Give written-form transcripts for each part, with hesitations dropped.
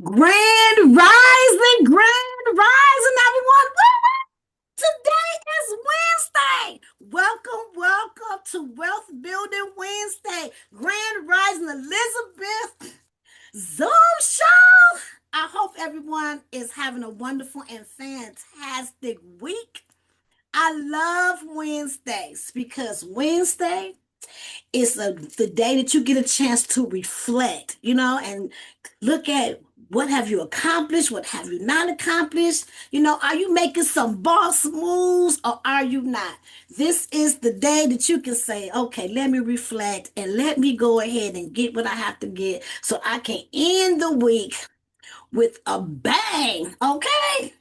Grand rising, everyone. Woo! Today is Wednesday. Welcome to Wealth Building Wednesday. Grand Rising Elizabeth Zoom Show. I hope everyone is having a wonderful and fantastic week. I love Wednesdays because Wednesday is the day that you get a chance to reflect, and look at what have you accomplished, what have you not accomplished. Are you making some boss moves or are you not? This is the day that you can say, okay, let me reflect and let me go ahead and get what I have to get so I can end the week with a bang. Okay.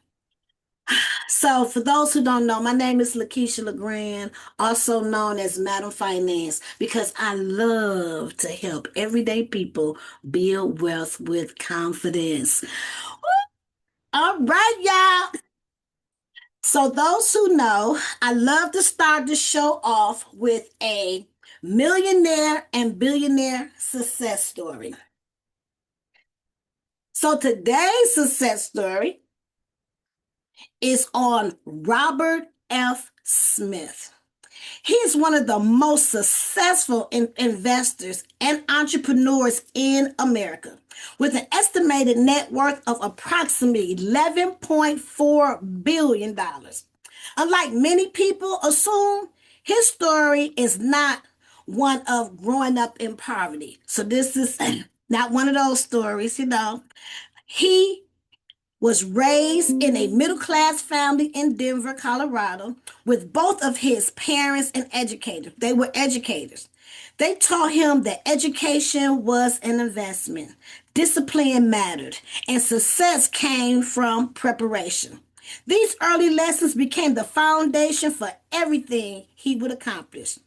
So, for those who don't know, my name is Lakeisha LeGrand, also known as Madam Finance, because I love to help everyday people build wealth with confidence. All right, y'all. So, those who know, I love to start the show off with a millionaire and billionaire success story. So, today's success story is on Robert F. Smith. He is one of the most successful investors and entrepreneurs in America, with an estimated net worth of approximately $11.4 billion. Unlike many people assume, his story is not one of growing up in poverty. So this is not one of those stories. He was raised in a middle class family in Denver, Colorado, with both of his parents and educators. They were educators. They taught him that education was an investment, discipline mattered, and success came from preparation. These early lessons became the foundation for everything he would accomplish.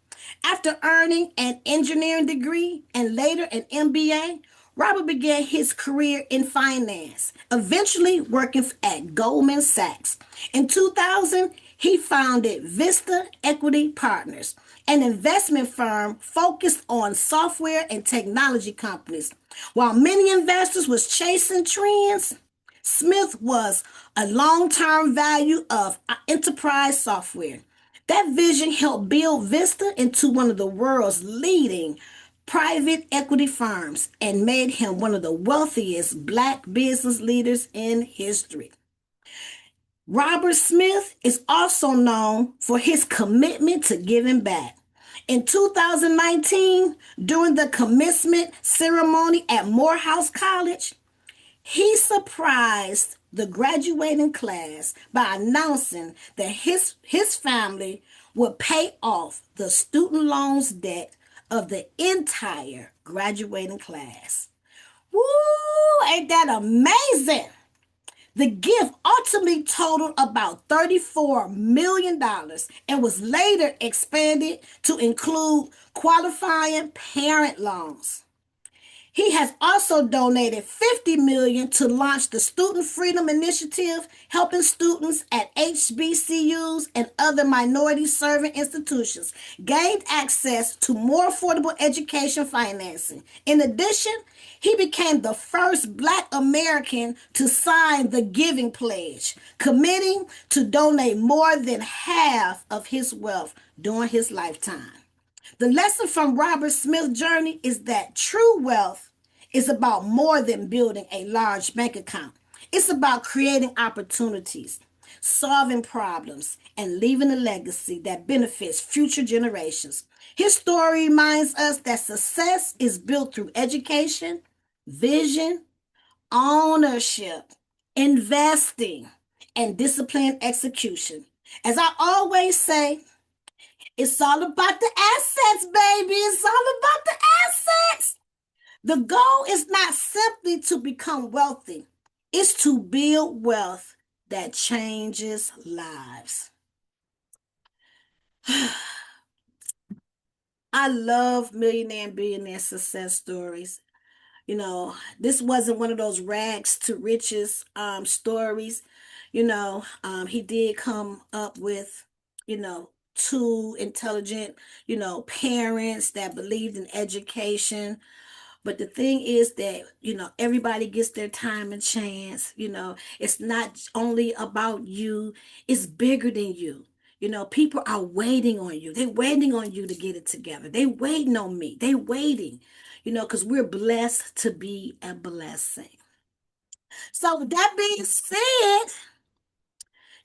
After earning an engineering degree and later an MBA, Robert began his career in finance, eventually working at Goldman Sachs. In 2000, he founded Vista Equity Partners, an investment firm focused on software and technology companies. While many investors was chasing trends, Smith was a long-term value of enterprise software. That vision helped build Vista into one of the world's leading private equity firms and made him one of the wealthiest black business leaders in history. Robert Smith is also known for his commitment to giving back. In 2019, during the commencement ceremony at Morehouse College, he surprised the graduating class by announcing that his family would pay off the student loans debt of the entire graduating class. Woo! Ain't that amazing? The gift ultimately totaled about $34 million dollars and was later expanded to include qualifying parent loans. He has also donated $50 million dollars to launch the Student Freedom Initiative, helping students at HBCUs and other minority serving institutions gain access to more affordable education financing. In addition, he became the first Black American to sign the Giving Pledge, committing to donate more than half of his wealth during his lifetime. The lesson from Robert Smith's journey is that true wealth is about more than building a large bank account. It's about creating opportunities, solving problems, and leaving a legacy that benefits future generations. His story reminds us that success is built through education, vision, ownership, investing, and disciplined execution. As I always say, it's all about the assets, baby. It's all about the assets. The goal is not simply to become wealthy, it's to build wealth that changes lives. I love millionaire and billionaire success stories. This wasn't one of those rags to riches stories. He did come up with, two intelligent, parents that believed in education. But the thing is that, everybody gets their time and chance. It's not only about you, it's bigger than you. People are waiting on you. They're waiting on you to get it together. They waiting on me. They waiting, because we're blessed to be a blessing. So with that being said,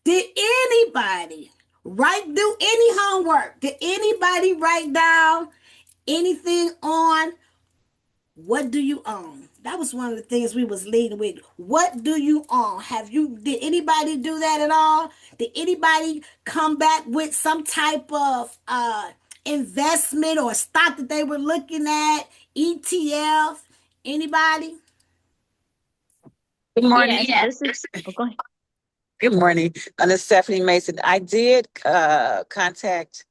did anybody do any homework? Did anybody write down anything on what do you own? That was one of the things we was leading with. What do you own? Did anybody do that at all? Did anybody come back with some type of investment or stock that they were looking at? ETF? Anybody? Good morning. Yes, this is. Oh, go ahead. Good morning. This is Stephanie Mason. I did contact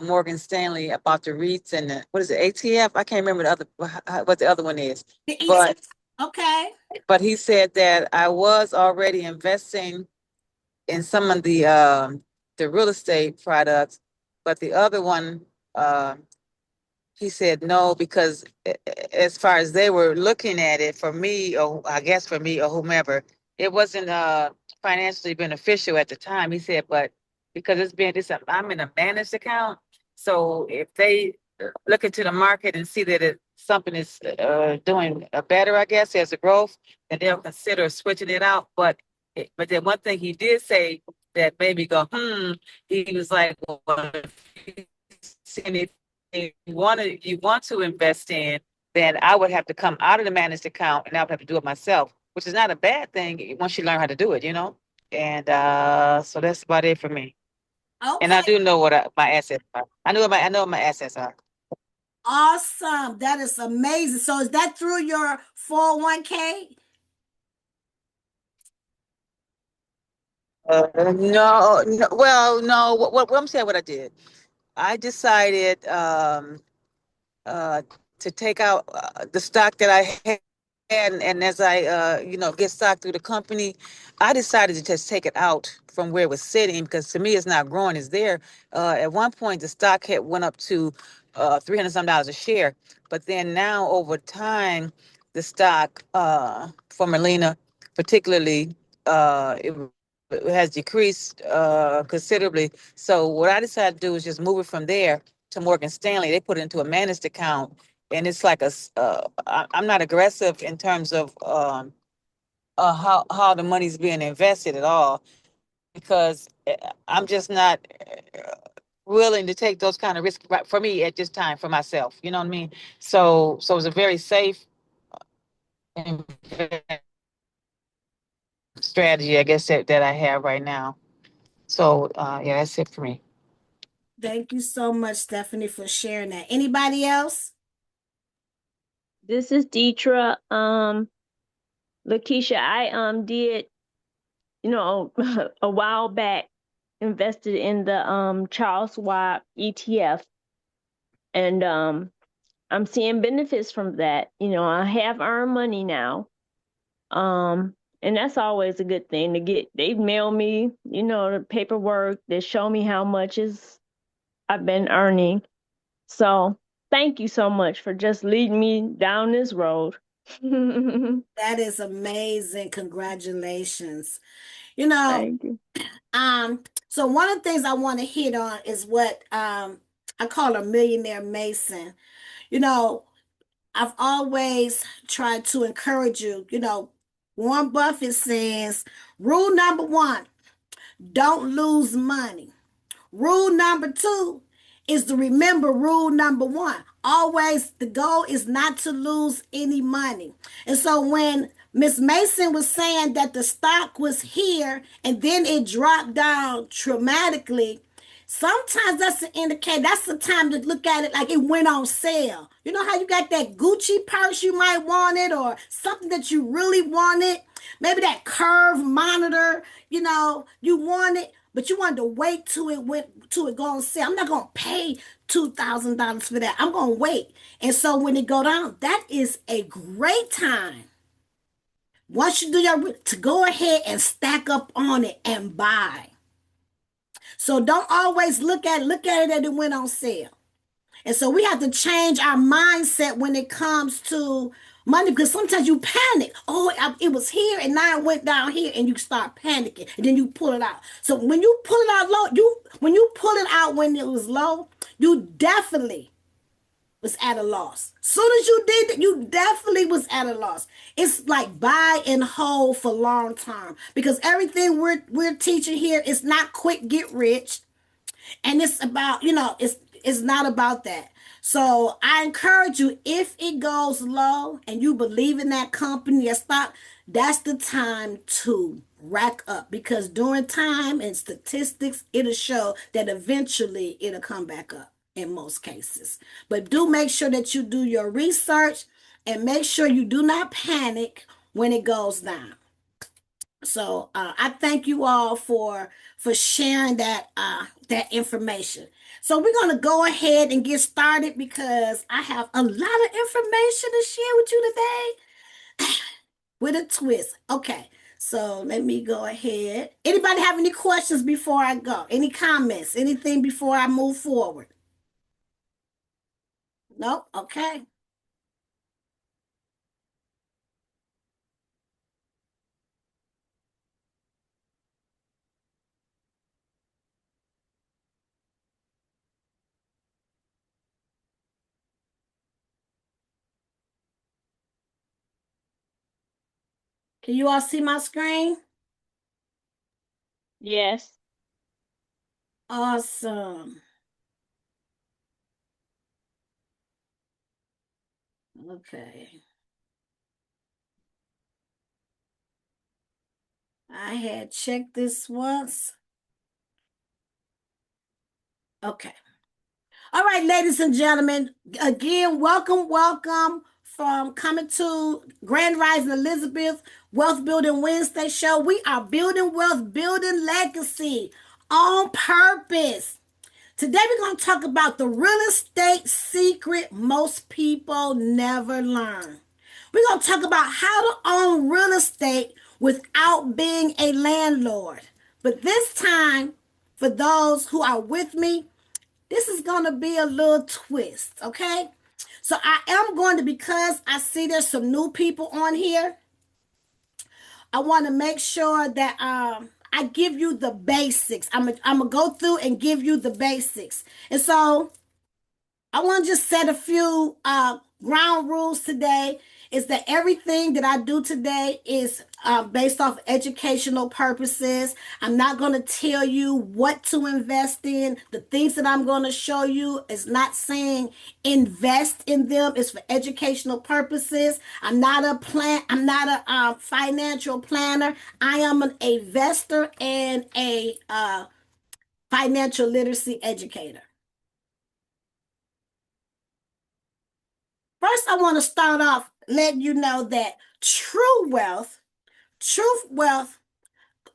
Morgan Stanley about the REITs and what is it, ATF? I can't remember what the other one is. The But ETF. Okay. but he said that I was already investing in some of the real estate products, but the other one he said no, because as far as they were looking at it, for me, or I guess for me or whomever, it wasn't financially beneficial at the time. He said, but because I'm in a managed account, so if they look into the market and see that something is doing better, I guess, as a growth, then they'll consider switching it out. But then one thing he did say that made me go, he was like, well, if you see anything you want to invest in, then I would have to come out of the managed account and I would have to do it myself, which is not a bad thing once you learn how to do it. And so that's about it for me. And I Okay. do know what my assets are. I know what my assets are. Awesome. That is amazing. So is that through your 401k? No, no, well, no. What I'm saying, what I did, I decided uh, to take out the stock that I had. And as I, get stock through the company, I decided to just take it out from where it was sitting because to me, it's not growing. It's there. At one point, the stock had went up to $300 some a share. But then now over time, the stock for Melina, particularly, it has decreased considerably. So what I decided to do is just move it from there to Morgan Stanley. They put it into a managed account, and it's like I'm not aggressive in terms of how the money's being invested at all because I'm just not willing to take those kind of risks for me at this time for myself. You know what I mean? So it's a very safe strategy, I guess that I have right now. So yeah, that's it for me. Thank you so much, Stephanie, for sharing that. Anybody else? This is Deetra. Lakeisha, I did, a while back invested in the Charles Schwab ETF, and I'm seeing benefits from that. I have earned money now. And that's always a good thing to get. They mail me, the paperwork that show me how much is I've been earning. So thank you so much for just leading me down this road. That is amazing. Congratulations. You know, Thank you. so one of the things I want to hit on is what I call a millionaire Mason. You know, I've always tried to encourage you. Warren Buffett says, rule number one, don't lose money. Rule number two is to remember rule number one. Always, the goal is not to lose any money. And so when Miss Mason was saying that the stock was here and then it dropped down dramatically, sometimes that's an indicator. That's the time to look at it like it went on sale. You know how you got that Gucci purse you might want it or something that you really wanted? Maybe that curve monitor, you want it, but you wanted to wait till it go on sale. I'm not gonna pay $2,000 for that. I'm gonna wait. And so when it go down, that is a great time. Once you do to go ahead and stack up on it and buy. So don't always look at it that it went on sale. And so we have to change our mindset when it comes to money, because sometimes you panic. Oh, it was here and now it went down here, and you start panicking, and then you pull it out. So when you pull it out low, when you pull it out when it was low, you definitely was at a loss. Soon as you did that, you definitely was at a loss. It's like buy and hold for long term, because everything we're teaching here is not quick get rich, and it's about, it's not about that. So I encourage you, if it goes low and you believe in that company or stock, that's the time to rack up, because during time and statistics, it'll show that eventually it'll come back up in most cases. But do make sure that you do your research, and make sure you do not panic when it goes down. So I thank you all for sharing that information. So we're gonna go ahead and get started, because I have a lot of information to share with you today with a twist. Okay, so let me go ahead. Anybody have any questions before I go? Any comments? Anything before I move forward? Nope. Okay. Can you all see my screen? Yes. Awesome. Okay. I had checked this once. Okay. All right, ladies and gentlemen, again, welcome, welcome from coming to Grand Rising Elizabeth Wealth Building Wednesday show. We are building wealth, building legacy on purpose. Today, we're going to talk about the real estate secret most people never learn. We're going to talk about how to own real estate without being a landlord. But this time, for those who are with me, this is going to be a little twist, okay? So I am going to, because I see there's some new people on here, I want to make sure that I give you the basics. I'm going to go through and give you the basics. And so I want to just set a few ground rules today. Is that everything that I do today is based off educational purposes. I'm not going to tell you what to invest in. The things that I'm going to show you is not saying invest in them. It's for educational purposes. I'm not a plan. I'm not a financial planner. I am an investor and a financial literacy educator. First, I want to start off letting you know that true wealth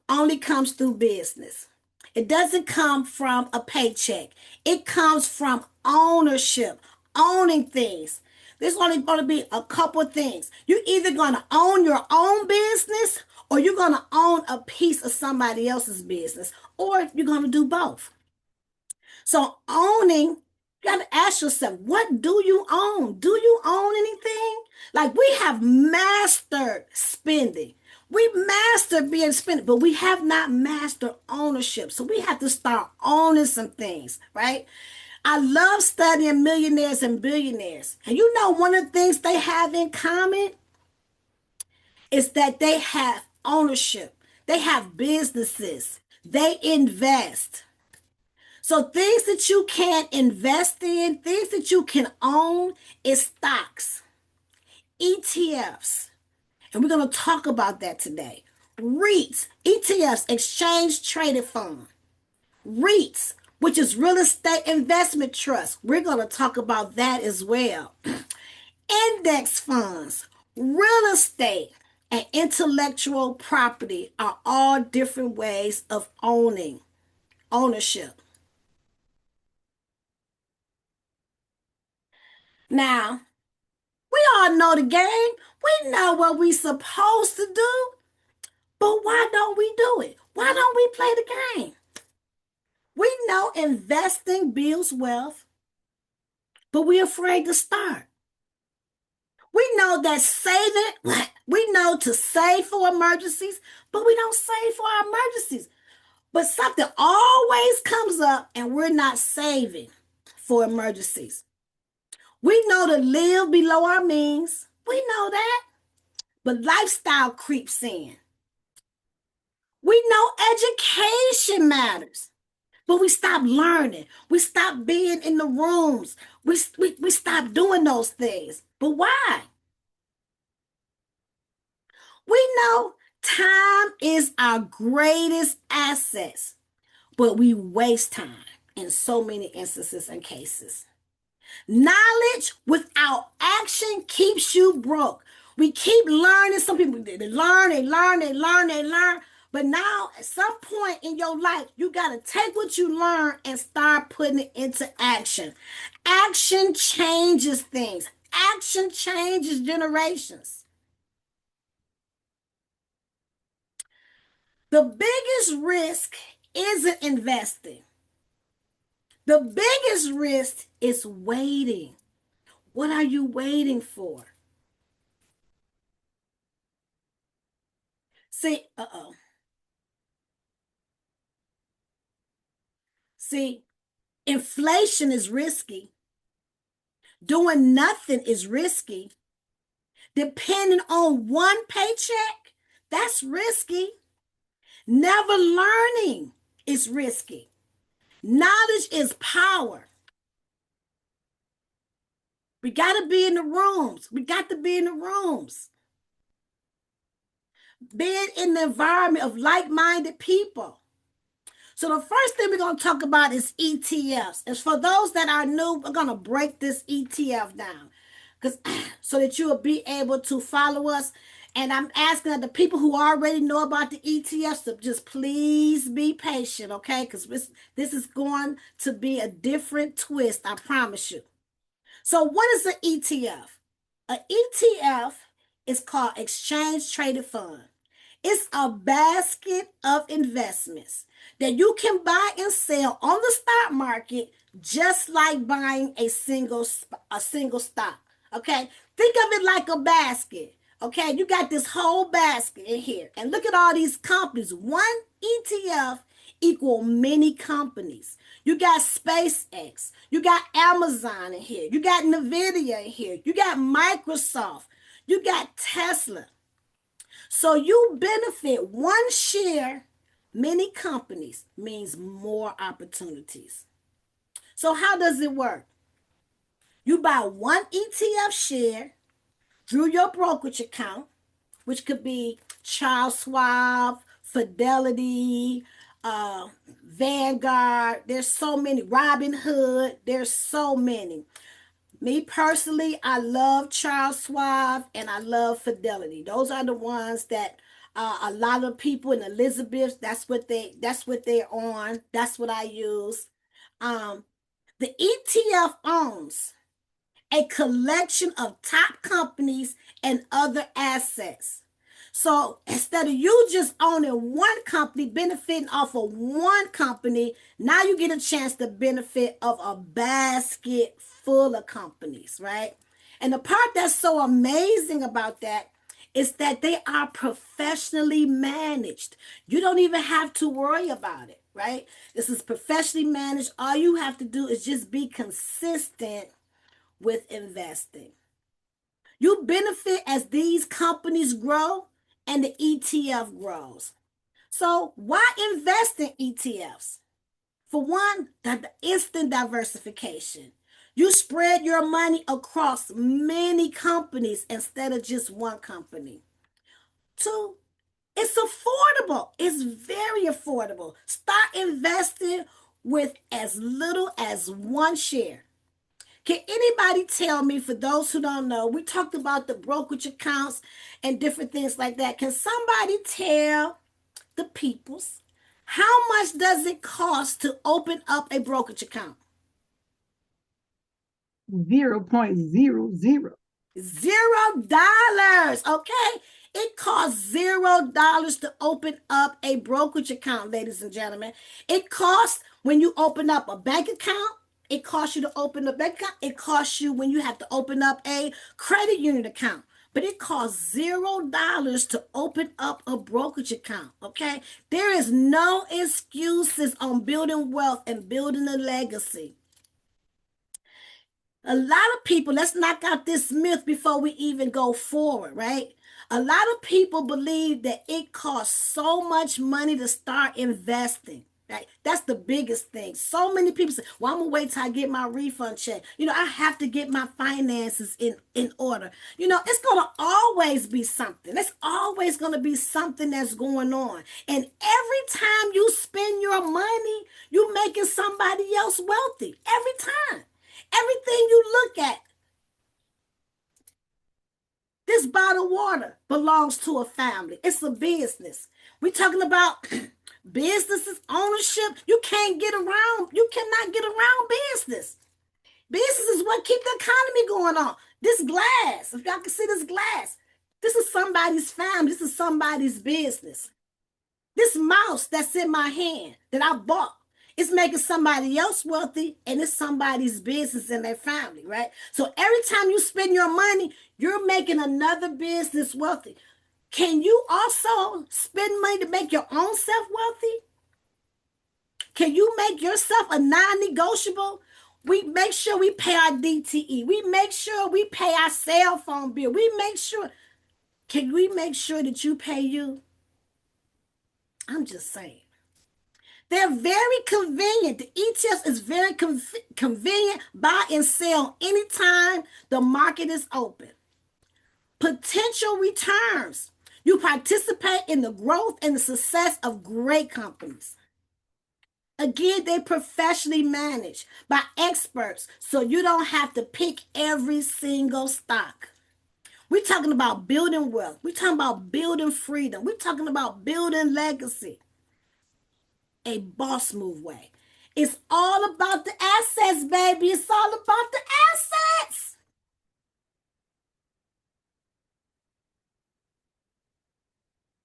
only comes through business. It doesn't come from a paycheck. It comes from ownership, owning things. There's only going to be a couple of things. You're either going to own your own business, or you're going to own a piece of somebody else's business, or you're going to do both. So owning, you got to ask yourself, what do you own? Do you own anything? Like, we have mastered spending. We mastered being spending, but we have not mastered ownership. So we have to start owning some things, right? I love studying millionaires and billionaires. And you know, one of the things they have in common is that they have ownership. They have businesses. They invest. So things that you can invest in, things that you can own, is stocks, ETFs. And we're going to talk about that today. REITs, ETFs, exchange traded fund. REITs, which is real estate investment trust. We're going to talk about that as well. Index funds, real estate, and intellectual property are all different ways of ownership. Now, we all know the game. We know what we supposed to do, but why don't we do it? Why don't we play the game? We know investing builds wealth. but we're afraid to start. We know that saving, we know to save for emergencies, but we don't save for our emergencies. But something always comes up and we're not saving for emergencies. We know to live below our means. We know that. But lifestyle creeps in. We know education matters. But we stop learning. We stop being in the rooms. We stop doing those things. But why? We know time is our greatest asset, but we waste time in so many instances and cases. Knowledge without action keeps you broke. We keep learning. Some people they learn and learn and learn and learn. But now, at some point in your life, you got to take what you learn and start putting it into action. Action changes things. Action changes generations. The biggest risk isn't investing. The biggest risk is waiting. What are you waiting for? See, See, inflation is risky. Doing nothing is risky. Depending on one paycheck, that's risky. Never learning is risky. Knowledge is power. We got to be in the rooms. We got to be in the rooms. Being in the environment of like-minded people. So the first thing we're going to talk about is ETFs. And for those that are new, we're going to break this ETF down because so that you will be able to follow us. And I'm asking that the people who already know about the ETFs to just please be patient, okay? Because this is going to be a different twist, I promise you. So what is an ETF? An ETF is called Exchange Traded Fund. It's a basket of investments that you can buy and sell on the stock market just like buying a single stock. Okay? Think of it like a basket. Okay? You got this whole basket in here. And look at all these companies. One ETF equal many companies. You got SpaceX. You got Amazon in here. You got Nvidia in here. You got Microsoft. You got Tesla. So you benefit one share, many companies means more opportunities. So how does it work? You buy one ETF share through your brokerage account, which could be Charles Schwab, Fidelity, Vanguard. There's so many. Robinhood. There's so many. Me personally, I love Charles Schwab and I love Fidelity. Those are the ones that a lot of people in Elizabeth, that's what they're on. That's what I use. The ETF owns a collection of top companies and other assets. So instead of you just owning one company, benefiting off of one company, now you get a chance to benefit of a basket full of companies, right? And the part that's so amazing about that is that they are professionally managed. You don't even have to worry about it, right? This is professionally managed. All you have to do is just be consistent with investing. You benefit as these companies grow and the ETF grows. So why invest in ETFs? For one, the instant diversification. You spread your money across many companies instead of just one company. Two, it's affordable. It's very affordable. Start investing with as little as one share. Can anybody tell me, for those who don't know, we talked about the brokerage accounts and different things like that. Can somebody tell the peoples how much does it cost to open up a brokerage account? 0.00. $0. Okay. It costs $0 to open up a brokerage account, ladies and gentlemen. It costs when you open up a bank account, It costs you to open a bank account. It costs you when you have to open up a credit union account. But it costs $0 to open up a brokerage account, okay? There is no excuses on building wealth and building a legacy. A lot of people, let's knock out this myth before we even go forward, right? A lot of people believe that it costs so much money to start investing. Right? That's the biggest thing. So many people say, well, I'm going to wait till I get my refund check. I have to get my finances in order. It's going to always be something. There's always going to be something that's going on. And every time you spend your money, you're making somebody else wealthy. Every time. Everything you look at, this bottled water belongs to a family. It's a business. We're talking about businesses, ownership. You cannot get around business. Business is what keeps the economy going on. This glass, if y'all can see this glass, this is somebody's family. This is somebody's business. This mouse that's in my hand that I bought, it's making somebody else wealthy, and it's somebody's business and their family, right? So every time you spend your money, you're making another business wealthy. Can you also spend money to make your own self wealthy? Can you make yourself a non-negotiable? We make sure we pay our DTE. We make sure we pay our cell phone bill. Can we make sure that you pay you? I'm just saying. They're very convenient. The ETF is very convenient. Buy and sell anytime the market is open. Potential returns. You participate in the growth and the success of great companies. Again, they professionally managed by experts, so you don't have to pick every single stock. We're talking about building wealth. We're talking about building freedom. We're talking about building legacy. A boss move way. It's all about the assets, baby. It's all about the assets.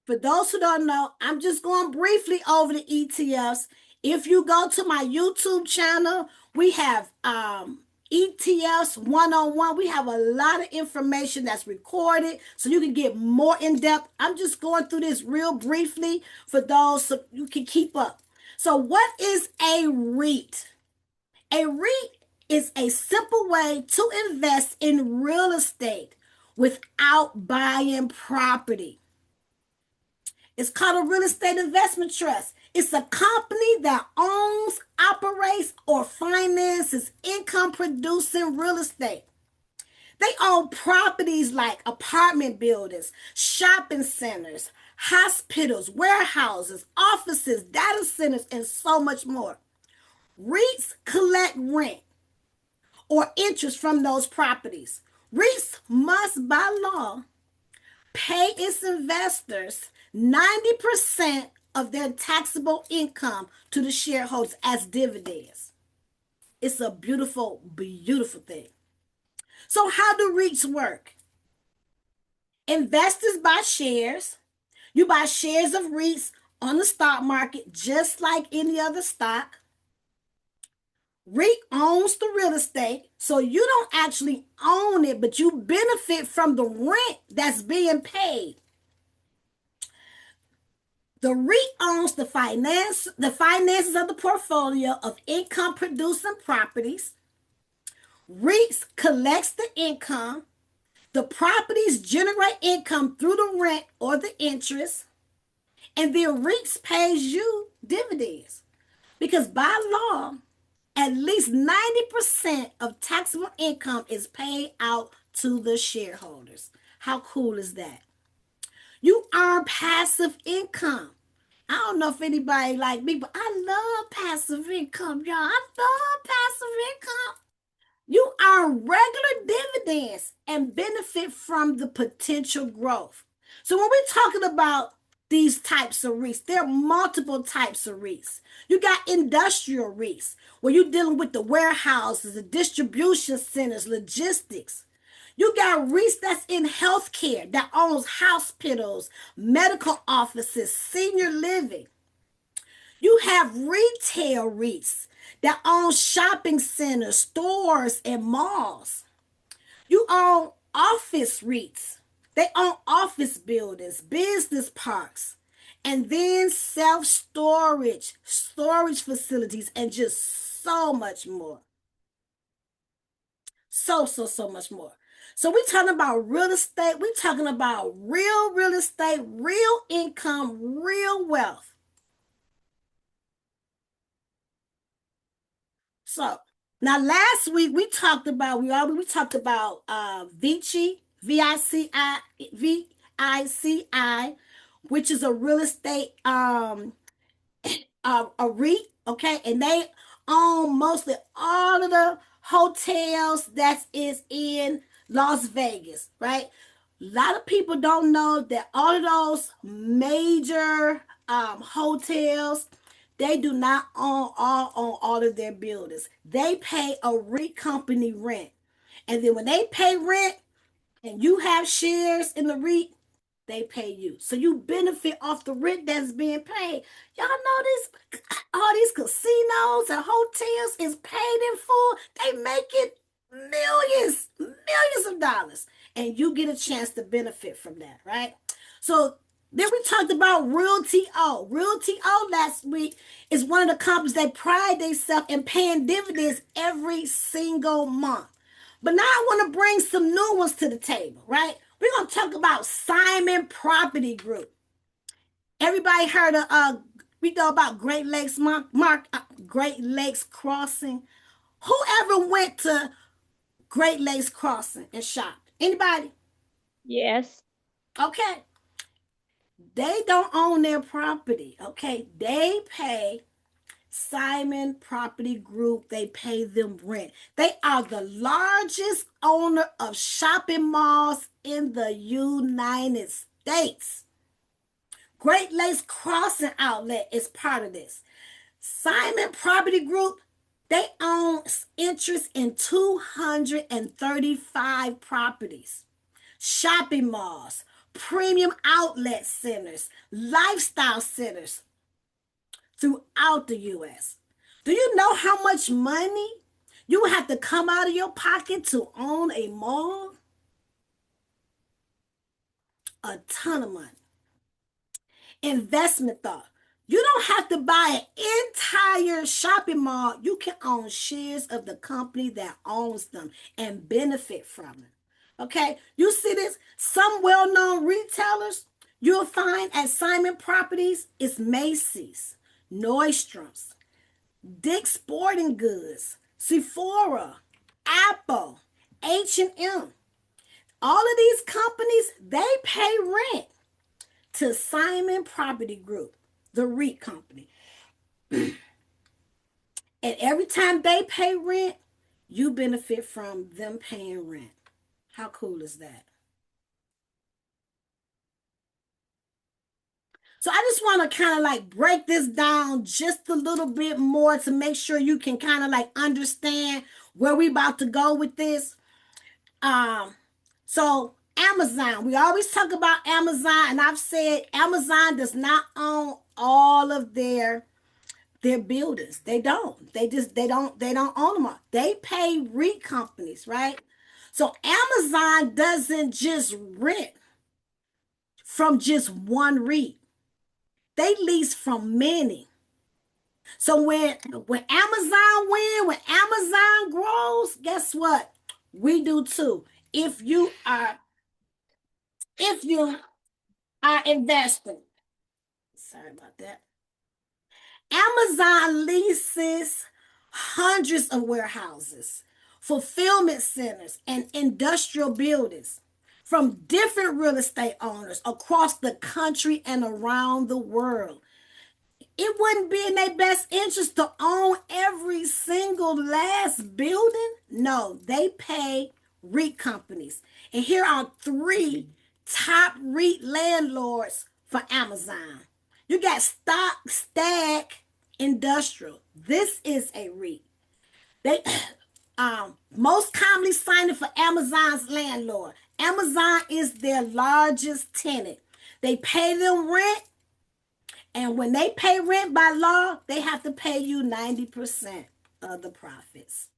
For those who don't know, I'm just going briefly over the ETFs. If you go to my YouTube channel, we have ETFs 101. We have a lot of information that's recorded so you can get more in depth. I'm just going through this real briefly for those so you can keep up. So what is a REIT? A REIT is a simple way to invest in real estate without buying property. It's called a real estate investment trust. It's a company that owns, operates, or finances income-producing real estate. They own properties like apartment buildings, shopping centers, hospitals, warehouses, offices, data centers, and so much more. REITs collect rent or interest from those properties. REITs must, by law, pay its investors 90% of their taxable income to the shareholders as dividends. It's a beautiful, beautiful thing. So how do REITs work? Investors buy shares. You buy shares of REITs on the stock market just like any other stock. REIT owns the real estate, so you don't actually own it, but you benefit from the rent that's being paid. The REIT owns the finances of the portfolio of income-producing properties. REITs collects the income. The properties generate income through the rent or the interest. And then REITs pays you dividends. Because by law, at least 90% of taxable income is paid out to the shareholders. How cool is that? You earn passive income. I don't know if anybody like me, but I love passive income, y'all. I love passive income. You earn regular dividends and benefit from the potential growth. So when we're talking about these types of REITs, there are multiple types of REITs. You got industrial REITs, where you're dealing with the warehouses, the distribution centers, logistics. You got REITs that's in healthcare that owns hospitals, medical offices, senior living. You have retail REITs that own shopping centers, stores, and malls. You own office REITs. They own office buildings, business parks, and then storage facilities, and just so much more. So much more. So we're talking about real estate. We're talking about real estate, real income, real wealth. So now last week we talked about Vici, VICI, which is a real estate a REIT, okay, and they own mostly all of the hotels that is in Las Vegas, right? A lot of people don't know that all of those major hotels, they do not own all of their buildings. They pay a REIT company rent, and then when they pay rent and you have shares in the REIT, they pay you. So you benefit off the rent that's being paid. Y'all know this, all these casinos and hotels is paid in full. They make it millions of dollars. And you get a chance to benefit from that, right? So then we talked about Realty O. Realty O last week is one of the companies that pride themselves in paying dividends every single month. But now I want to bring some new ones to the table, right? We're going to talk about Simon Property Group. Everybody heard of we know about Great Lakes Great Lakes Crossing. Whoever went to Great Lakes Crossing and shopped? Anybody? Yes. Okay. They don't own their property. Okay. They pay Simon Property Group, they pay them rent. They are the largest owner of shopping malls in the United States. Great Lakes Crossing Outlet is part of this. Simon Property Group, they own interest in 235 properties, shopping malls, premium outlet centers, lifestyle centers throughout the U.S. Do you know how much money you have to come out of your pocket to own a mall? A ton of money. Investment thought. You don't have to buy an entire shopping mall. You can own shares of the company that owns them and benefit from it. Okay, you see this? Some well-known retailers you'll find at Simon Properties is Macy's, Nordstrom's, Dick's Sporting Goods, Sephora, Apple, H&M. All of these companies, they pay rent to Simon Property Group, the REIT company. And every time they pay rent, you benefit from them paying rent. How cool is that? So I just want to kind of like break this down just a little bit more to make sure you can kind of like understand where we about to go with this. So Amazon, we always talk about Amazon, and I've said Amazon does not own all of their buildings. They don't. They don't own them all. They pay REIT companies, right? So Amazon doesn't just rent from just one REIT. They lease from many. So when Amazon grows, guess what? We do too. If you are if you are investing. Sorry about that. Amazon leases hundreds of warehouses, fulfillment centers, and industrial buildings from different real estate owners across the country and around the world. It wouldn't be in their best interest to own every single last building. No, they pay REIT companies. And here are three top REIT landlords for Amazon. You got STAG Industrial. This is a REIT. They most commonly signing for Amazon's landlord. Amazon is their largest tenant. They pay them rent And when they pay rent by law, they have to pay you 90% of the profits.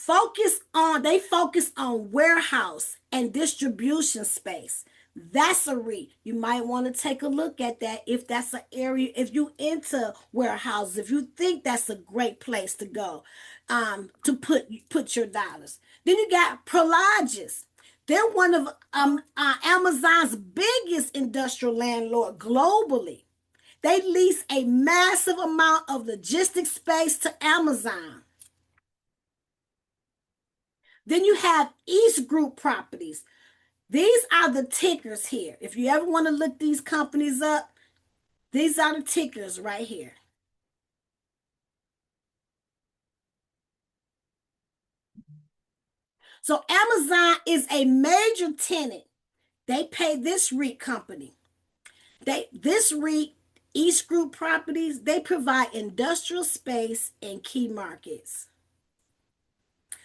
They focus on warehouse and distribution space. That's a REIT. You might want to take a look at that if that's an area, if you into warehouses, if you think that's a great place to go to put your dollars. Then you got Prologis. They're one of Amazon's biggest industrial landlord globally. They lease a massive amount of logistics space to Amazon. Then you have East Group Properties. These are the tickers here. If you ever want to look these companies up, these are the tickers right here. So Amazon is a major tenant. They pay this REIT company. This REIT, East Group Properties, they provide industrial space in key markets.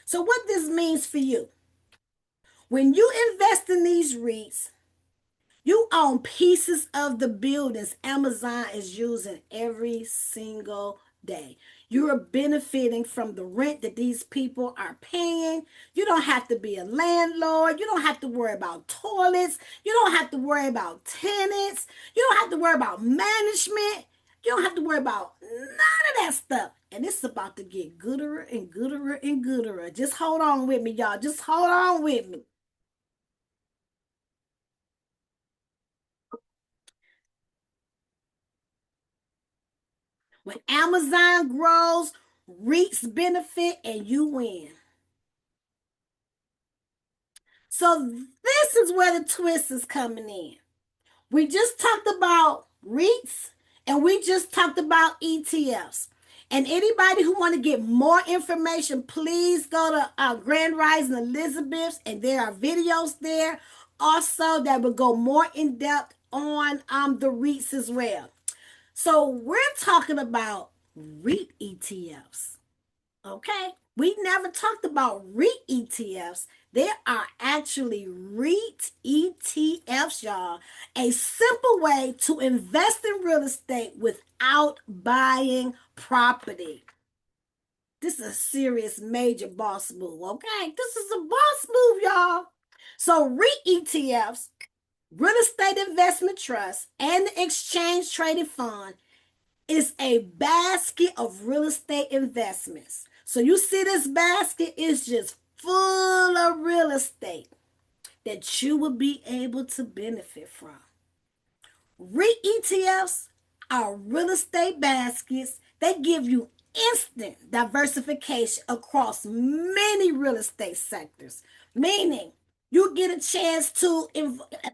So what this means for you, when you invest in these REITs, you own pieces of the buildings Amazon is using every single day. You're benefiting from the rent that these people are paying. You don't have to be a landlord. You don't have to worry about toilets. You don't have to worry about tenants. You don't have to worry about management. You don't have to worry about none of that stuff. And it's about to get gooder and gooder and gooder. Just hold on with me, y'all. Just hold on with me. When Amazon grows, REITs benefit and you win. So this is where the twist is coming in. We just talked about REITs and we just talked about ETFs. And anybody who want to get more information, please go to Grand Rising Elizabeth, and there are videos there also that will go more in depth on the REITs as well. So we're talking about REIT ETFs. Okay? We never talked about REIT ETFs. There are actually REIT ETFs, y'all. A simple way to invest in real estate without buying property. This is a serious major boss move, okay? This is a boss move, y'all. So REIT ETFs, Real Estate Investment Trust, and the Exchange Traded Fund is a basket of real estate investments. So you see this basket is just full of real estate that you will be able to benefit from. REIT ETFs are real estate baskets. They give you instant diversification across many real estate sectors, meaning you get a chance to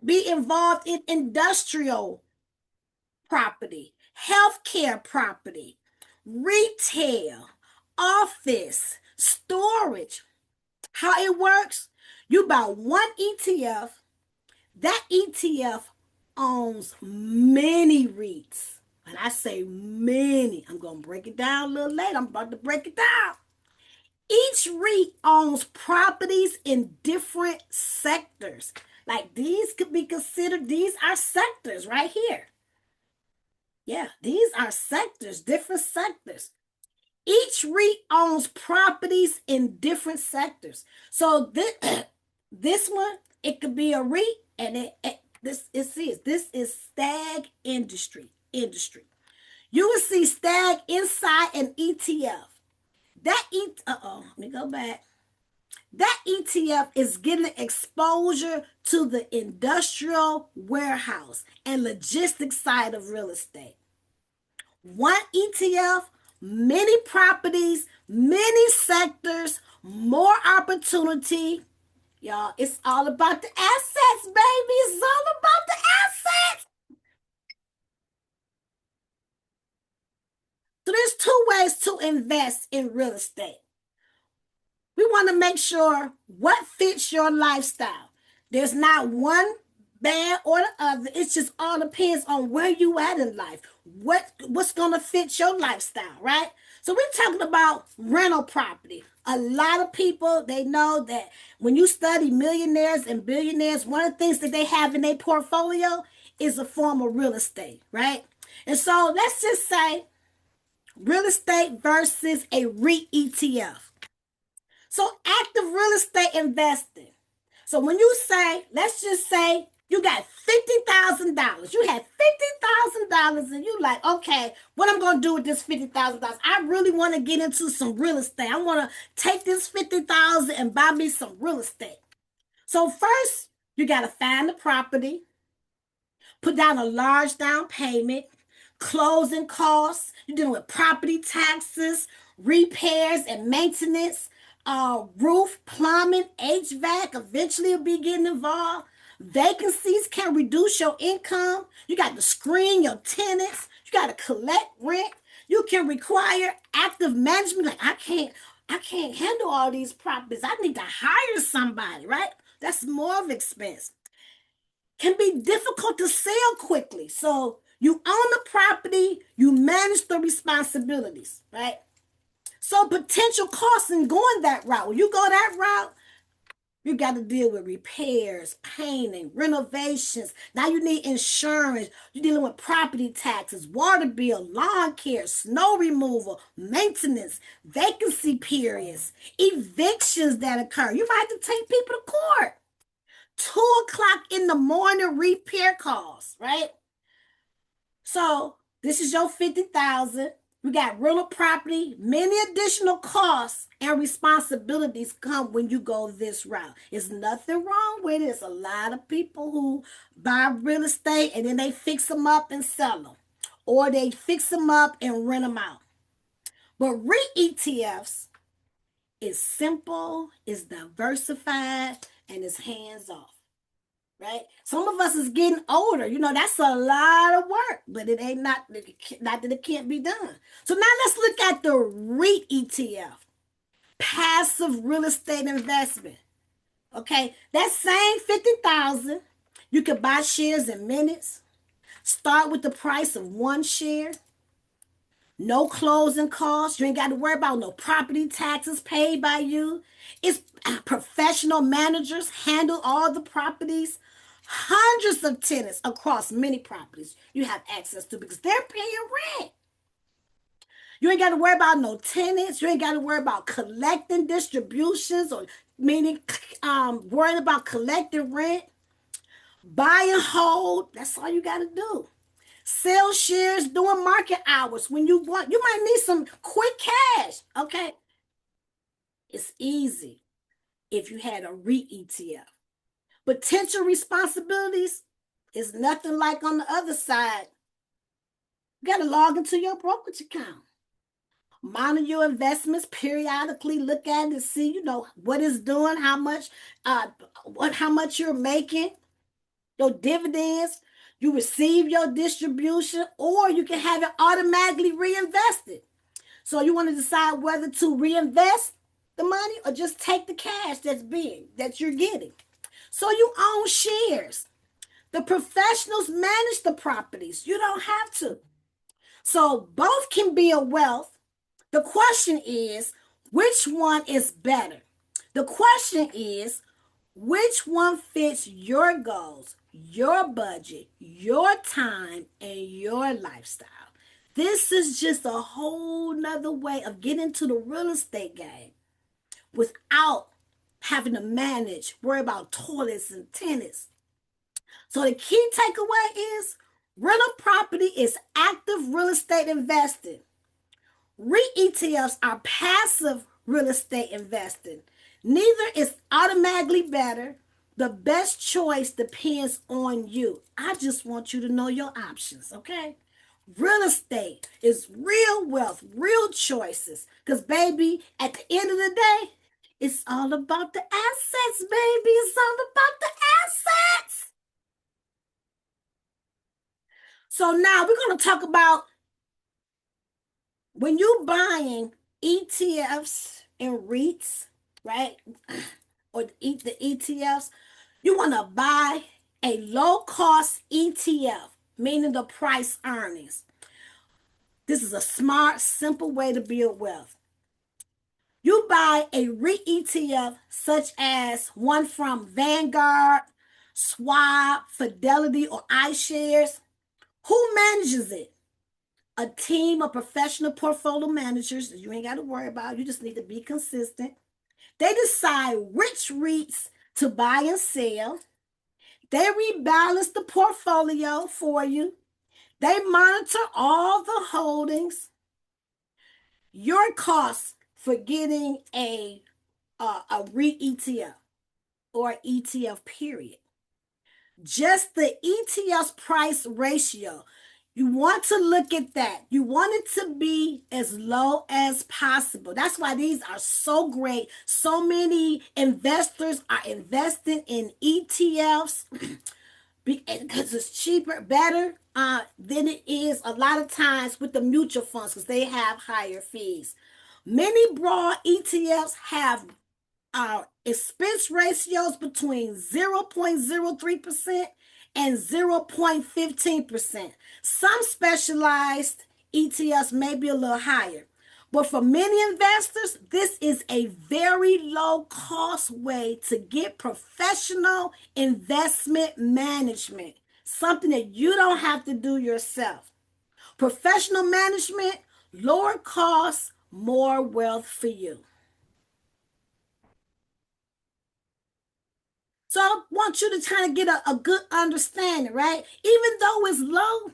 be involved in industrial property, healthcare property, retail, office, storage. How it works? You buy one ETF, that ETF owns many REITs. And I say many. I'm going to break it down a little later. I'm about to break it down. Each REIT owns properties in different sectors. Like these could be considered, these are sectors right here. Yeah, these are sectors, different sectors. Each REIT owns properties in different sectors. So this one, it could be a REIT, and this is STAG Industry. You will see STAG inside an ETF. Let me go back. That ETF is getting exposure to the industrial warehouse and logistics side of real estate. One ETF, many properties, many sectors, more opportunity. Y'all, it's all about the assets, baby. It's all about the assets. So there's two ways to invest in real estate. We want to make sure what fits your lifestyle. There's not one bad or the other. It just all depends on where you at in life. What's gonna fit your lifestyle, right? So we're talking about rental property. A lot of people, they know that when you study millionaires and billionaires, one of the things that they have in their portfolio is a form of real estate, right? And so let's just say real estate versus a REIT ETF. So active real estate investing. So when you say, let's just say you got $50,000, you had $50,000, and you like, okay, what I'm gonna do with this $50,000? I really want to get into some real estate. I want to take this $50,000 and buy me some real estate. So first, you gotta find the property, put down a large down payment, closing costs. You're dealing with property taxes, repairs and maintenance, roof, plumbing, HVAC. Eventually, you'll be getting involved. Vacancies can reduce your income. You got to screen your tenants. You got to collect rent. You can require active management. Like I can't handle all these properties. I need to hire somebody, right? That's more of expense. Can be difficult to sell quickly. So you own the property, you manage the responsibilities, right? So potential costs in going that route. When you go that route, you got to deal with repairs, painting, renovations. Now you need insurance. You're dealing with property taxes, water bill, lawn care, snow removal, maintenance, vacancy periods, evictions that occur. You might have to take people to court. 2 o'clock in the morning repair calls, right? So this is your 50,000. We got rental property. Many additional costs and responsibilities come when you go this route. There's nothing wrong with it. There's a lot of people who buy real estate and then they fix them up and sell them, or they fix them up and rent them out. But REIT ETFs is simple, is diversified, and is hands off. Right? Some of us is getting older. You know, that's a lot of work, but it ain't not that it can't be done. So now let's look at the REIT ETF, passive real estate investment. Okay, that same 50,000, you could buy shares in minutes. Start with the price of one share. No closing costs. You ain't got to worry about no property taxes paid by you. It's professional managers handle all the properties. Hundreds of tenants across many properties you have access to because they're paying rent. You ain't got to worry about no tenants. You ain't got to worry about collecting distributions or meaning worrying about collecting rent. Buy and hold. That's all you got to do. Sell shares during market hours when you want. You might need some quick cash. Okay. It's easy if you had a REIT ETF. Potential responsibilities is nothing like on the other side. You got to log into your brokerage account. Monitor your investments periodically. Look at it and see, you know, what it's doing, how much you're making, your dividends. You receive your distribution, or you can have it automatically reinvested. So you want to decide whether to reinvest the money or just take the cash that you're getting. So you own shares. The professionals manage the properties. You don't have to. So both can be a wealth. The question is, which one is better? The question is, which one fits your goals, your budget, your time, and your lifestyle? This is just a whole nother way of getting into the real estate game without having to worry about toilets and tenants. So the key takeaway is rental property is active real estate investing. REIT ETFs are passive real estate investing. Neither is automatically better. The best choice depends on you. I just want you to know your options, okay? Real estate is real wealth, real choices. Because, baby, at the end of the day, it's all about the assets, baby. It's all about the assets. So now we're going to talk about when you're buying ETFs and REITs, right? Or the ETFs, you want to buy a low-cost ETF, meaning the price earnings. This is a smart, simple way to build wealth. You buy a REIT ETF such as one from Vanguard, Schwab, Fidelity, or iShares. Who manages it? a team of professional portfolio managers that you ain't got to worry about. You just need to be consistent. They decide which REITs to buy and sell. They rebalance the portfolio for you. They monitor all the holdings. Your costs for getting a REIT ETF or ETF period. Just the ETF's price ratio. You want to look at that. You want it to be as low as possible. That's why these are so great. So many investors are investing in ETFs because it's cheaper, better than it is a lot of times with the mutual funds because they have higher fees. Many broad ETFs have expense ratios between 0.03% and 0.15%. Some specialized ETFs may be a little higher. But for many investors, this is a very low cost way to get professional investment management, something that you don't have to do yourself. Professional management, lower costs, more wealth for you. So I want you to kind of get a good understanding, right? Even though it's low,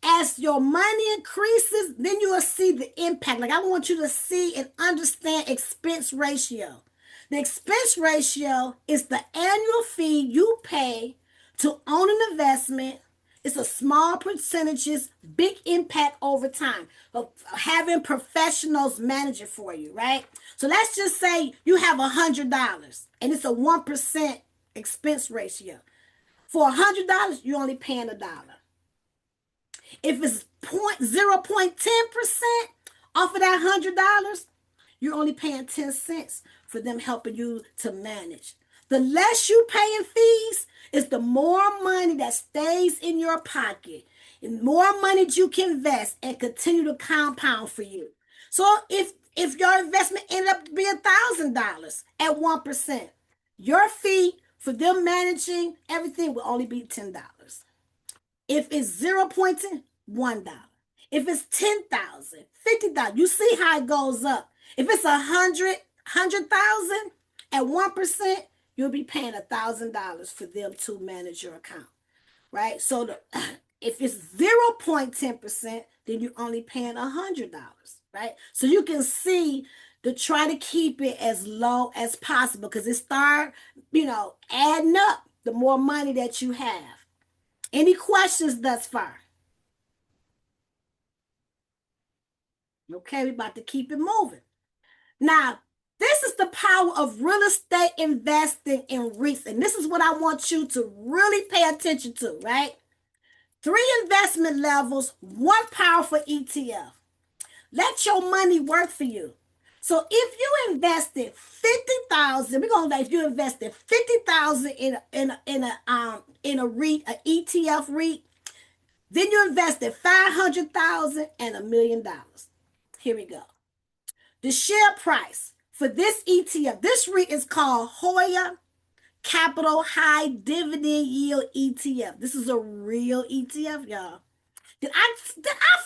as your money increases, then you will see the impact. Like I want you to see and understand expense ratio. The expense ratio is the annual fee you pay to own an investment. It's a small percentages, big impact over time of having professionals manage it for you, right? So let's just say you have $100 and it's a 1% expense ratio. For $100, you're only paying $1. If it's 0.10% off of that $100, you're only paying 10 cents for them helping you to manage. The less you pay in fees is the more money that stays in your pocket and more money that you can invest and continue to compound for you. So if your investment ended up to be $1,000 at 1%, your fee for them managing everything will only be $10. If it's 0.10, $1. If it's 10,000, 50,000, you see how it goes up. If it's 100,000 at 1%, you'll be paying $1,000 for them to manage your account, right? So if it's 0.10%, then you're only paying $100, right? So you can see to try to keep it as low as possible because it start, adding up the more money that you have. Any questions thus far? Okay, we're about to keep it moving. Now, this is the power of real estate investing in REITs. And this is what I want you to really pay attention to, right? 3 investment levels, 1 powerful ETF. Let your money work for you. So if you invested 50,000, we're gonna if you invested 50,000 in a REIT, an ETF REIT, then you invested 500,000 and $1 million. Here we go. The share price for this ETF, this REIT is called Hoya Capital High Dividend Yield ETF. This is a real ETF, y'all. Did I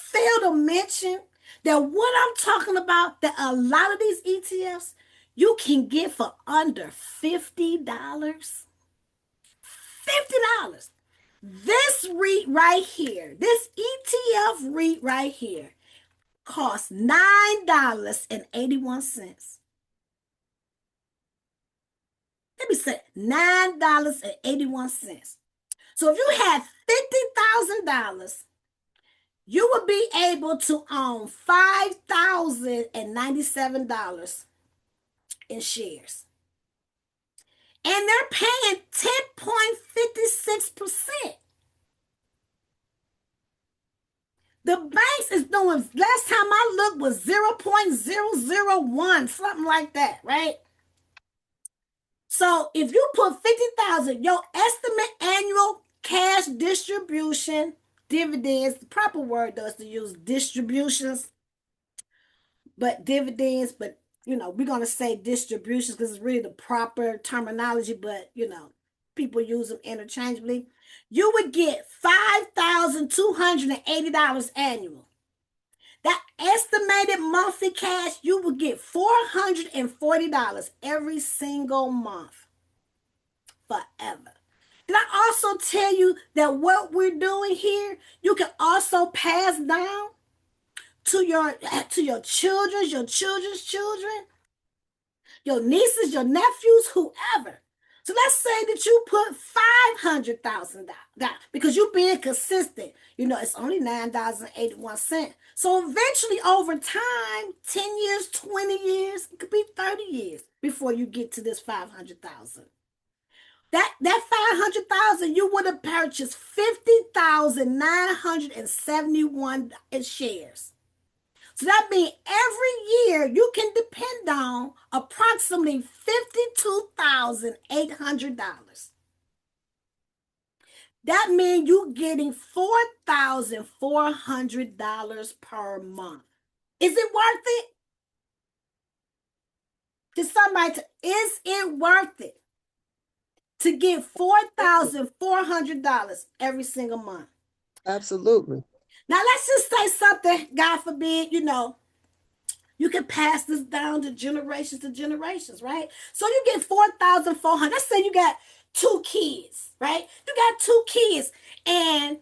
fail to mention that what I'm talking about, that a lot of these ETFs you can get for under $50? $50. This REIT right here, this ETF REIT right here, costs $9.81. Let me say $9.81. So if you had $50,000, you would be able to own $5,097 in shares. And they're paying 10.56%. The banks is doing, last time I looked was 0.001, something like that, right? So if you put 50,000, your estimate annual cash distribution, dividends, the proper word though is to use distributions, but dividends, but we're going to say distributions because it's really the proper terminology, but people use them interchangeably. You would get $5,280 annual. That estimated monthly cash, you will get $440 every single month forever. Did I also tell you that what we're doing here, you can also pass down to your children's children, your nieces, your nephews, whoever. So let's say that you put $500,000 because you're being consistent. You know, it's only $9.81. So eventually, over time, 10 years, 20 years, it could be 30 years before you get to this 500,000. That 500,000, you would have purchased 50,971 shares. So that means every year you can depend on approximately $52,800. That means you're getting $4,400 per month. Is it worth it? Is it worth it to get $4,400 every single month? Absolutely. Now let's just say something, God forbid, you can pass this down to generations, right? So you get 4,400. Let's say you got 2 kids, right? You got 2 kids, and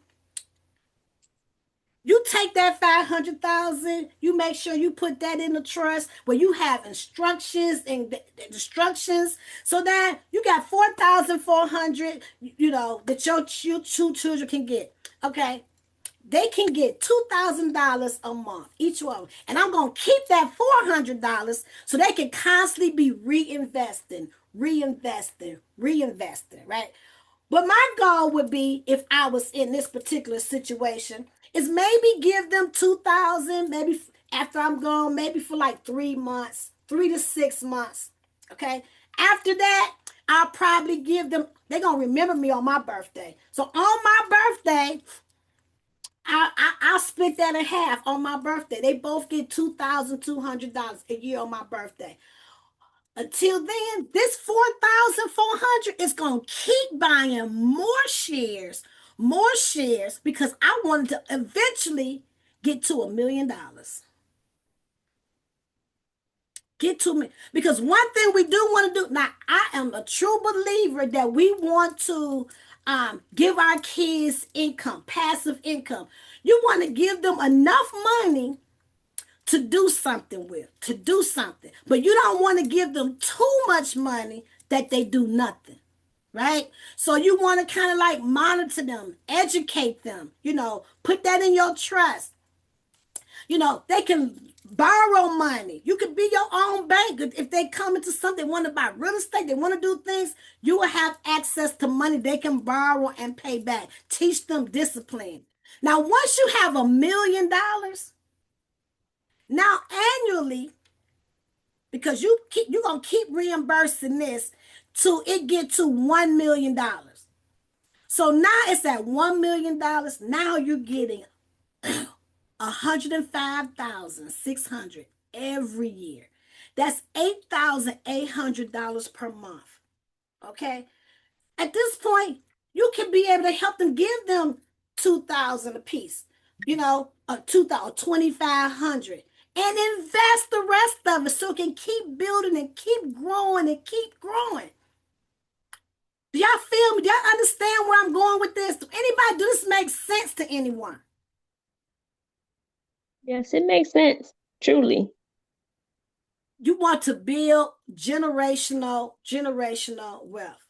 you take that 500,000. You make sure you put that in the trust where you have instructions and instructions, so that you got 4,400. That your two children can get. Okay, they can get $2,000 a month, each one. And I'm going to keep that $400 so they can constantly be reinvesting, right? But my goal would be, if I was in this particular situation, is maybe give them 2,000, maybe after I'm gone, maybe for like 3 months, 3 to 6 months. Okay. After that, I'll probably give them, they're going to remember me on my birthday. So on my birthday, I'll split that in half on my birthday. They both get $2,200 a year on my birthday. Until then, this 4,400 is going to keep buying more shares, because I wanted to eventually get to $1 million. Get to me. Because one thing we do want to do, now I am a true believer that we want to give our kids income, passive income. You want to give them enough money to do something with, But you don't want to give them too much money that they do nothing, right? So you want to kind of like monitor them, educate them, put that in your trust. They can borrow money. You could be your own bank. If they come into something, they want to buy real estate, they want to do things, you will have access to money they can borrow and pay back. Teach them discipline. Now, once you have $1 million, now annually, because you're going to keep reimbursing this till it get to $1 million. So now it's at $1 million. Now you're getting $105,600 every year. That's $8,800 per month. Okay. At this point, you can be able to help them, give them $2,000 a piece, 2,500, and invest the rest of it so it can keep building and keep growing and keep growing. Do y'all feel me? Do y'all understand where I'm going with this? Do this make sense to anyone? Yes, it makes sense. Truly. You want to build generational wealth.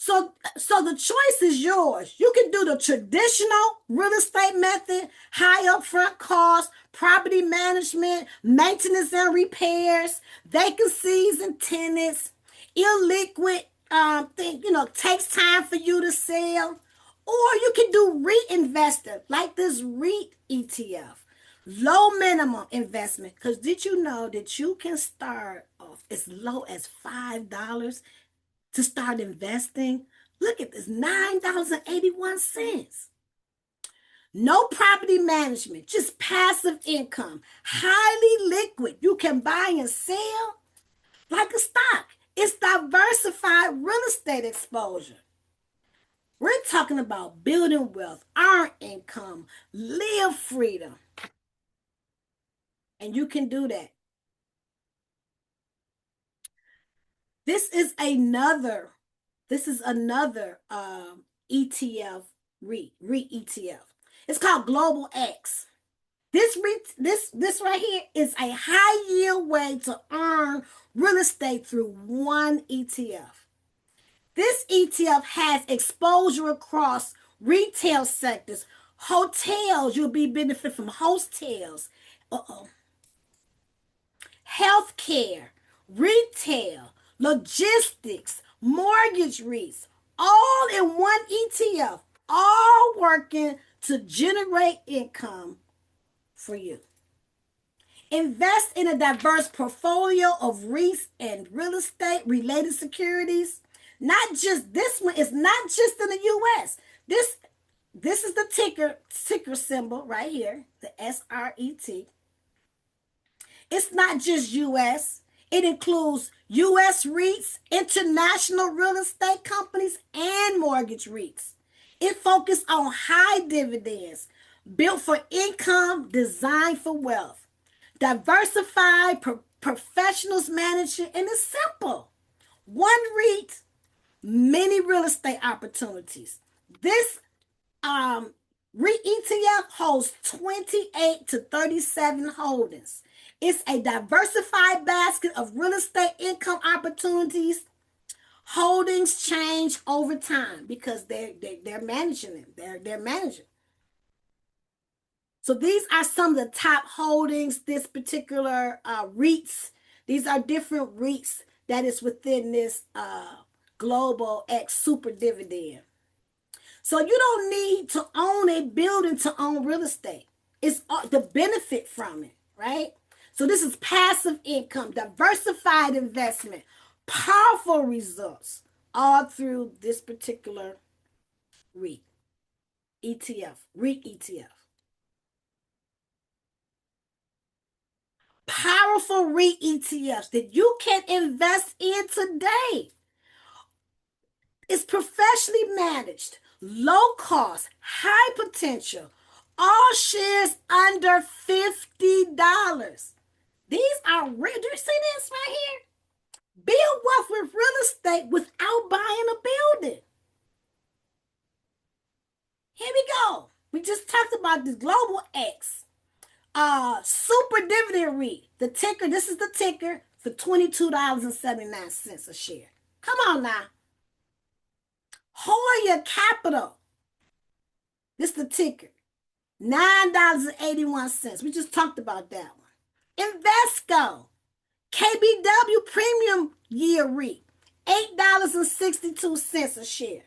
So the choice is yours. You can do the traditional real estate method, high upfront costs, property management, maintenance and repairs, vacancies and tenants, illiquid thing, takes time for you to sell. Or you can do reinvesting, like this REIT ETF. Low minimum investment. Because did you know that you can start off as low as $5 to start investing? Look at this, $9.81. No property management, just passive income, highly liquid. You can buy and sell like a stock. It's diversified real estate exposure. We're talking about building wealth, earn income, live freedom. And you can do that. This is another ETF REIT ETF. It's called Global X. This right here is a high yield way to earn real estate through one ETF. This ETF has exposure across retail sectors, hotels. You'll be benefit from hotels, healthcare, retail, logistics, mortgage REITs, all in one ETF, all working to generate income for you. Invest in a diverse portfolio of REITs and real estate related securities. Not just this one, it's not just in the US. This is the ticker symbol right here, the SRET. It's not just US. It includes US REITs, international real estate companies, and mortgage REITs. It focuses on high dividends, built for income, designed for wealth. Diversified professionals manage it, and it's simple. One REIT, many real estate opportunities. This REIT ETF holds 28 to 37 holdings. It's a diversified basket of real estate income opportunities. Holdings change over time because they're managing them. They're managing. So these are some of the top holdings. This particular REITs. These are different REITs that is within this Global X Super Dividend. So you don't need to own a building to own real estate. It's the benefit from it, right? So this is passive income, diversified investment, powerful results, all through this particular REIT ETF. Powerful REIT ETFs that you can invest in today. It's professionally managed, low cost, high potential, all shares under $50. These are real. Do you see this right here? Build wealth with real estate without buying a building. Here we go. We just talked about this Global X. Super Dividend REIT. The ticker, this is the ticker for $22.79 a share. Come on now. Hoya Capital. This is the ticker. $9.81. We just talked about that one. Invesco. KBW Premium Year REIT. $8.62 a share.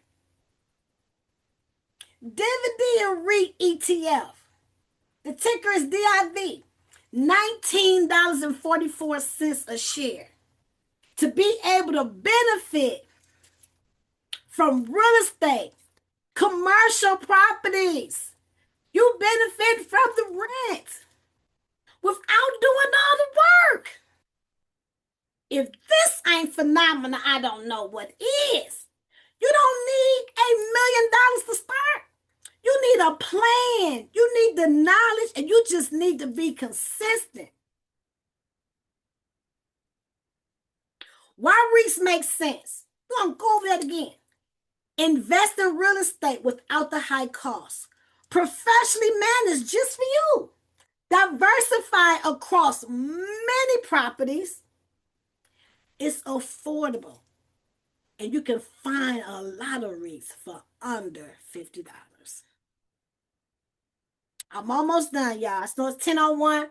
Dividend REIT ETF. The ticker is DIV. $19.44 a share. To be able to benefit from real estate, commercial properties, you benefit from the rent without doing all the work. If this ain't phenomenal, I don't know what is. You don't need $1 million to start. You need a plan. You need the knowledge, and you just need to be consistent. Why REITs make sense? I'm going to go over that again. Invest in real estate without the high costs. Professionally managed just for you. Diversify across many properties. It's affordable. And you can find a lot of REITs for under $50. I'm almost done, y'all. So it's 10:01.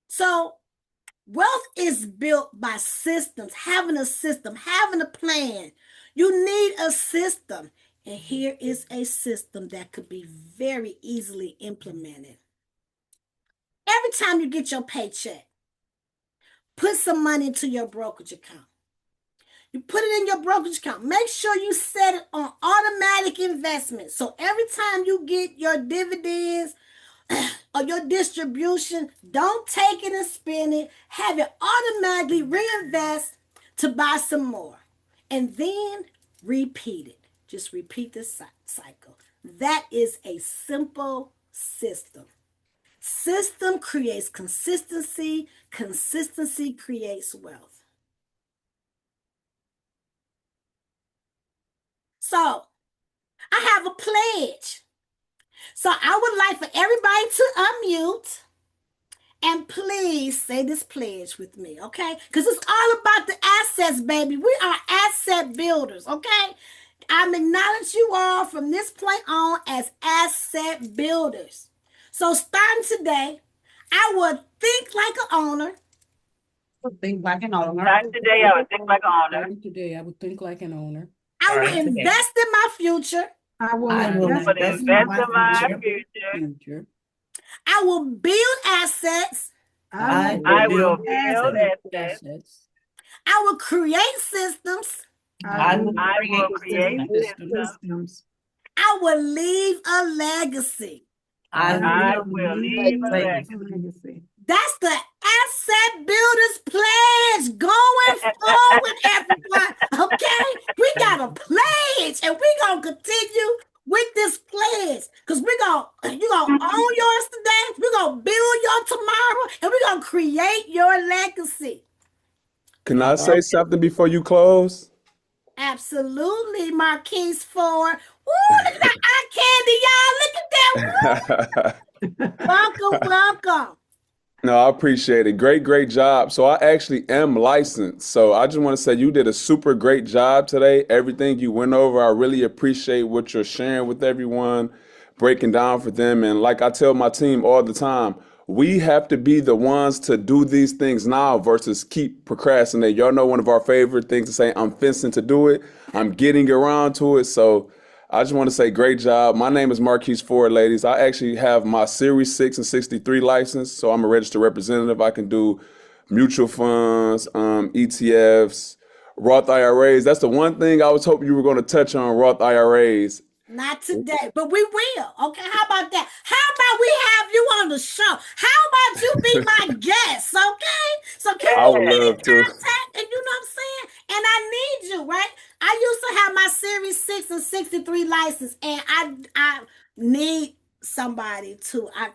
So wealth is built by systems, having a system, having a plan. You need a system. And here is a system that could be very easily implemented. Every time you get your paycheck, put some money into your brokerage account. You put it in your brokerage account. Make sure you set it on automatic investment. So every time you get your dividends or your distribution, don't take it and spend it. Have it automatically reinvest to buy some more. And then repeat it. Just repeat the cycle. That is a simple system. System creates consistency. Consistency creates wealth. So I have a pledge. So I would like for everybody to unmute and please say this pledge with me, okay? Because it's all about the assets, baby. We are asset builders, okay? I'm acknowledge you all from this point on as asset builders. So starting today, I would think like an owner. Think like an owner. Today, I would think like an owner. Starting today, I would think like an owner. I will invest in my future. I will invest in my future. I will build assets. I will build assets. I will create systems. I will create systems. I will leave a legacy. I will leave a legacy. That's the asset builders pledge going forward, everyone. Okay? We got a pledge and we're going to continue with this pledge because you're going to own yours today. We're going to build your tomorrow and we're going to create your legacy. Can I say something before you close? Absolutely, Marquise Ford. Woo, look at that eye candy, y'all. Look at that. Welcome. No, I appreciate it. Great job. So I actually am licensed. So I just want to say you did a super great job today. Everything you went over, I really appreciate what you're sharing with everyone, breaking down for them. And like I tell my team all the time, we have to be the ones to do these things now versus keep procrastinating. Y'all know one of our favorite things to say, I'm fencing to do it. I'm getting around to it. So I just want to say great job. My name is Marquise Ford, ladies. I actually have my Series 6 and 63 license, so I'm a registered representative. I can do mutual funds, ETFs, Roth IRAs. That's the one thing I was hoping you were going to touch on, Roth IRAs. Not today, but we will. Okay, how about that? How about we have you on the show? How about you be my guest? Okay, so can I we would be in love to. contact? And you know what I'm saying? And I need you, right? I used to have my Series 6 and 63 license, and I need somebody who I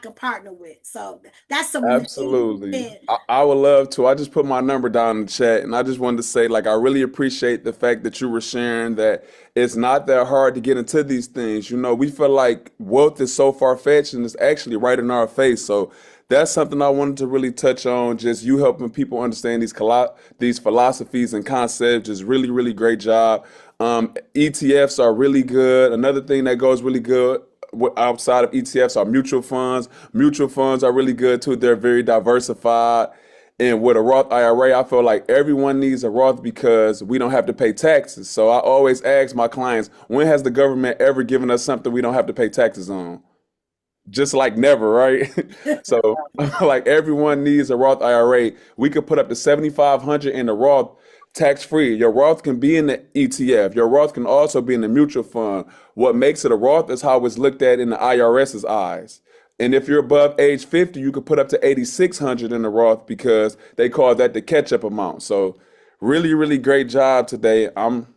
can partner with. So that's some Absolutely. I would love to. I just put my number down in the chat and I just wanted to say, like, I really appreciate the fact that you were sharing that it's not that hard to get into these things. You know, we feel like wealth is so far-fetched and it's actually right in our face. So that's something I wanted to really touch on. Just you helping people understand these philosophies and concepts is really great job. ETFs are really good. Another thing that goes really good outside of ETFs are mutual funds. Mutual funds are really good too. They're very diversified. And with a Roth IRA, I feel like everyone needs a Roth because we don't have to pay taxes. So I always ask my clients, when has the government ever given us something we don't have to pay taxes on? Just like never, right? So like everyone needs a Roth IRA. We could put up to $7,500 in the Roth tax-free. Your Roth can be in the ETF. Your Roth can also be in the mutual fund. What makes it a Roth is how it's looked at in the IRS's eyes. And if you're above age 50, you could put up to $8,600 in the Roth because they call that the catch-up amount. So really great job today. I'm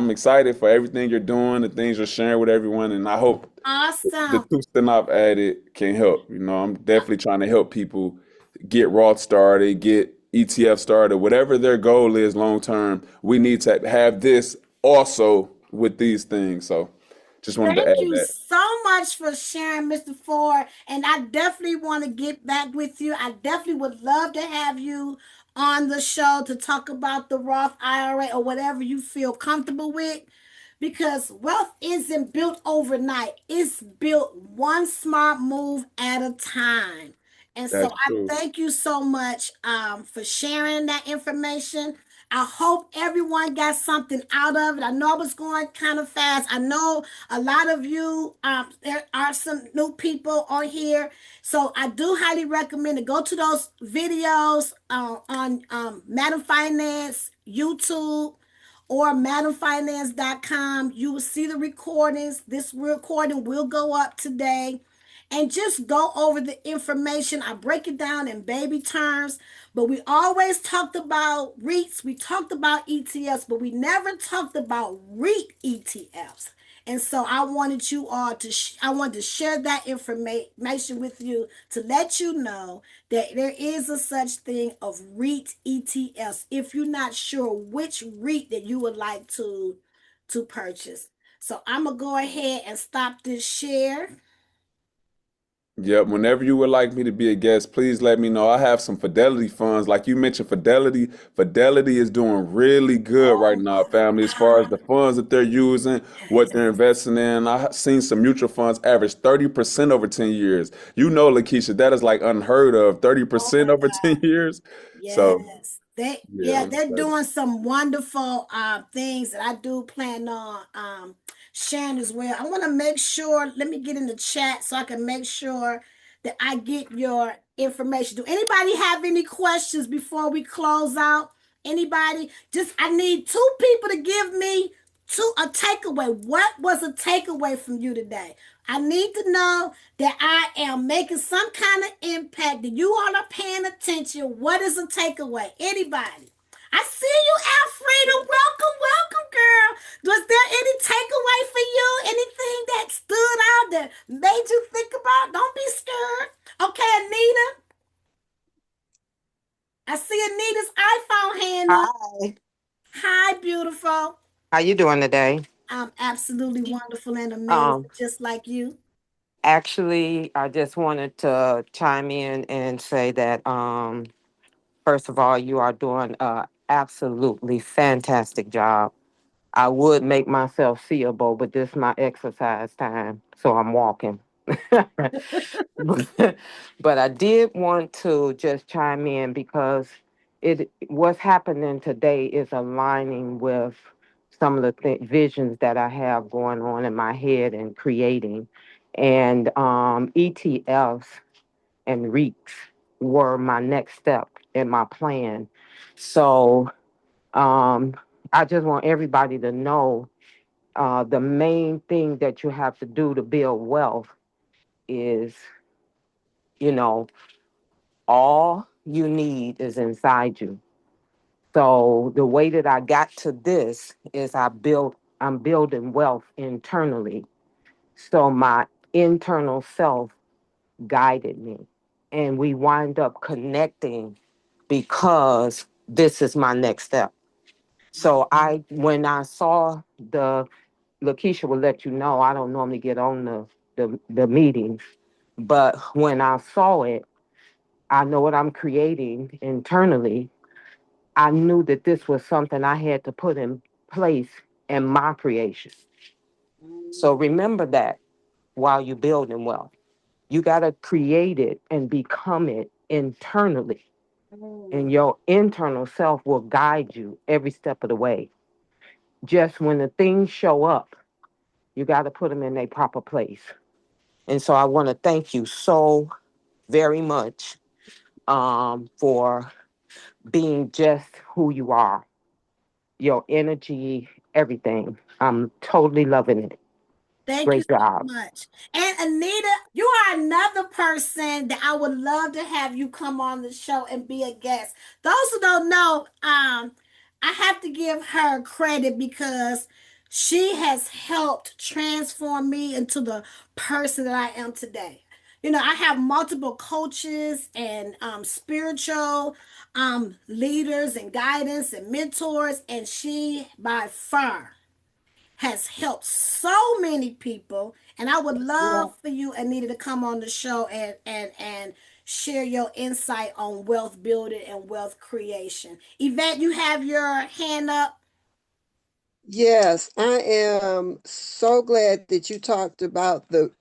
excited for everything you're doing, the things you're sharing with everyone, and I hope the two cents I've added can help. You know, I'm definitely trying to help people get Roth started, get ETF started, whatever their goal is long term. We need to have this also with these things. So just wanted to add that. Thank you so much for sharing, Mr. Ford. And I definitely want to get back with you. I definitely would love to have you on the show to talk about the Roth IRA or whatever you feel comfortable with. Because wealth isn't built overnight. It's built one smart move at a time. And so I thank you so much for sharing that information. I hope everyone got something out of it. I know I was going kind of fast. I know a lot of you, there are some new people on here. So I do highly recommend to go to those videos on Madam Finance YouTube or madamfinance.com. You will see the recordings. This recording will go up today. And just go over the information. I break it down in baby terms, but we always talked about REITs. We talked about ETFs, but we never talked about REIT ETFs. And so I wanted you all to, I wanted to share that information with you to let you know that there is a such thing of REIT ETFs if you're not sure which REIT that you would like to purchase. So I'm going to go ahead and stop this share. Yep, whenever you would like me to be a guest, please let me know. I have some Fidelity funds. Like you mentioned, Fidelity is doing really good right Oh now, my family, as far as God. the funds that they're using, what Yes. they're investing in. I've seen some mutual funds average 30% over 10 years. You know, Lakeisha, that is like unheard of, Oh 30% my over God. 10 years. So, Yes. They, yeah, yeah, I'm they're excited. doing some wonderful things that I do plan on sharing as well. I want to make sure, let me get in the chat so I can make sure that I get your information. Do anybody have any questions before we close out? Anybody? Just I need two people to give me a takeaway. What was a takeaway from you today? I need to know that I am making some kind of impact, that you all are paying attention. What is a takeaway? Anybody? I see you, Alfreda. Welcome, welcome, girl. Was there any takeaway for you? Anything that stood out that made you think about? Don't be scared. Okay, Anita. I see Anita's iPhone hand up. Hi. Hi, beautiful. How you doing today? I'm absolutely wonderful and amazing, Um, just like you. Actually, I just wanted to chime in and say that first of all, you are doing a absolutely fantastic job. I would make myself seeable, but this is my exercise time, so I'm walking. But I did want to just chime in because what's happening today is aligning with some of the visions that I have going on in my head and creating. And ETFs and REITs were my next step in my plan. So um, I just want everybody to know the main thing that you have to do to build wealth is, you know, all you need is inside you. So the way that I got to this is I'm building wealth internally. So my internal self guided me. And we wind up connecting because this is my next step. So when I saw Lakeisha will let you know, I don't normally get on the meetings, but when I saw it, I know what I'm creating internally. I knew that this was something I had to put in place in my creation. So remember that while you're building wealth, you got to create it and become it internally. And your internal self will guide you every step of the way. Just when the things show up, you got to put them in their proper place. And so I want to thank you so very much for being just who you are, your energy, everything. I'm totally loving it. Thank you Great so job. much. And Anita, you are another person that I would love to have you come on the show and be a guest. Those who don't know, I have to give her credit because she has helped transform me into the person that I am today. You know, I have multiple coaches and spiritual leaders and guidance and mentors, and she by far has helped so many people. And I would Yeah. love for you, Anita, to come on the show and share your insight on wealth building and wealth creation. Yvette, you have your hand up. Yes, I am so glad that you talked about the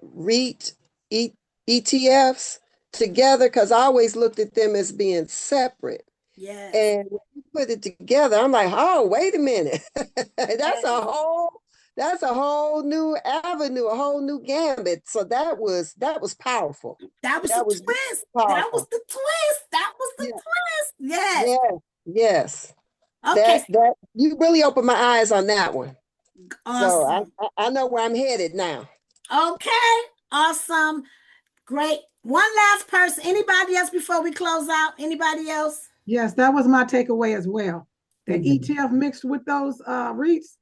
REIT e ETFs together because I always looked at them as being separate. Yes. And when you put it together, I'm like, oh, wait a minute. That's Yes. a whole new avenue, a whole new gambit. So that was powerful. That was the That was really twist. That was powerful. the twist. That was the Yeah, twist. Yes. yes, yes. Okay. That you really opened my eyes on that one. So I, Awesome. I know where I'm headed now. Okay. Awesome. Great. One last person. Anybody else before we close out? Anybody else? Yes, that was my takeaway as well. The Mhm. ETF mixed with those REITs,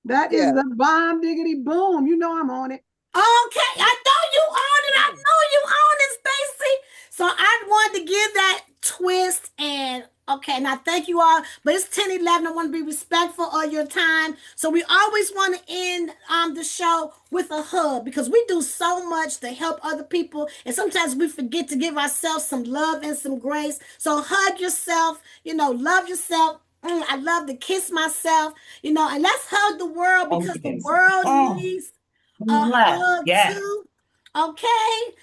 That is Yeah. the bomb diggity boom. You know I'm on it. Okay, I know you own it. I know you own it, Stacy. So I wanted to give that twist and okay, now thank you all. But it's 10:11. I want to be respectful of your time. So we always want to end the show with a hug because we do so much to help other people. And sometimes we forget to give ourselves some love and some grace. So hug yourself, love yourself. I love to kiss myself, and let's hug the world Oh, because the yes. world Oh, needs a mwah. hug Yeah. too. Okay,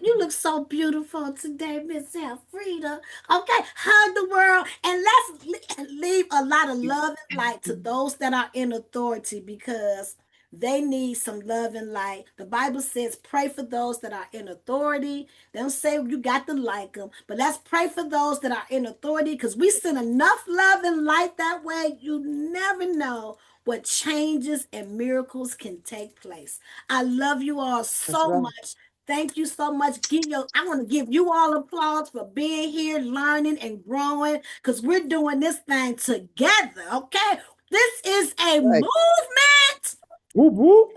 you look so beautiful today, Miss Elfrida. Okay, hug the world and let's leave a lot of love and light to those that are in authority because they need some love and light. The Bible says, pray for those that are in authority. They don't say you got to like them, but let's pray for those that are in authority because we send enough love and light that way. You never know what changes and miracles can take place. I love you all That's so right. much. Thank you so much. I want to give you all applause for being here, learning and growing, because we're doing this thing together. Okay. This is a Right. movement. Whoop whoop.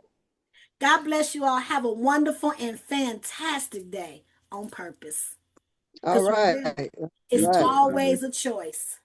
God bless you all. Have a wonderful and fantastic day on purpose. All Because right. remember, That's it's right. always a choice.